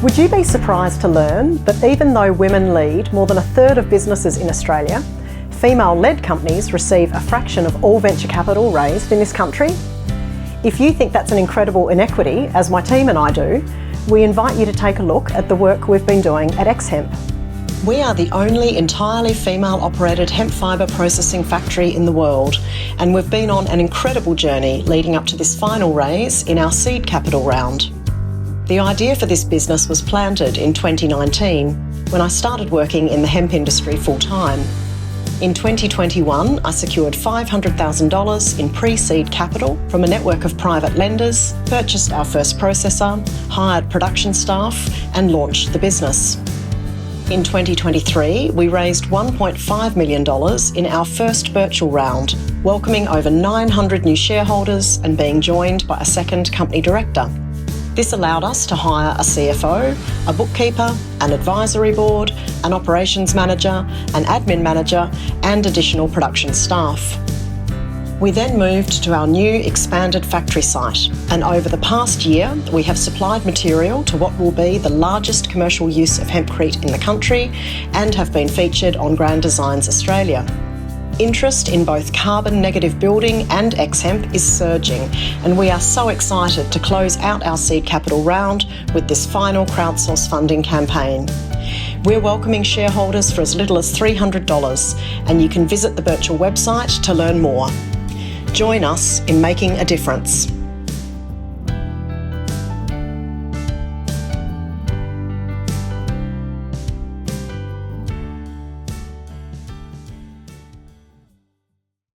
Would you be surprised to learn that even though women lead more than a third of businesses in Australia, female-led companies receive a fraction of all venture capital raised in this country? If you think that's an incredible inequity, as my team and I do, we invite you to take a look at the work we've been doing at X-Hemp. We are the only entirely female-operated hemp fibre processing factory in the world, and we've been on an incredible journey leading up to this final raise in our seed capital round. The idea for this business was planted in 2019, when I started working in the hemp industry full-time. In 2021, I secured $500,000 in pre-seed capital from a network of private lenders, purchased our first processor, hired production staff, and launched the business. In 2023, we raised $1.5 million in our first Birchal round, welcoming over 900 new shareholders and being joined by a second company director. This allowed us to hire a CFO, a bookkeeper, an advisory board, an operations manager, an admin manager, and additional production staff. We then moved to our new expanded factory site, and over the past year, we have supplied material to what will be the largest commercial use of hempcrete in the country and have been featured on Grand Designs Australia. Interest in both carbon negative building and X-Hemp is surging, and we are so excited to close out our seed capital round with this final crowdsource funding campaign. We're welcoming shareholders for as little as $300, and you can visit the Birchal website to learn more. Join us in making a difference.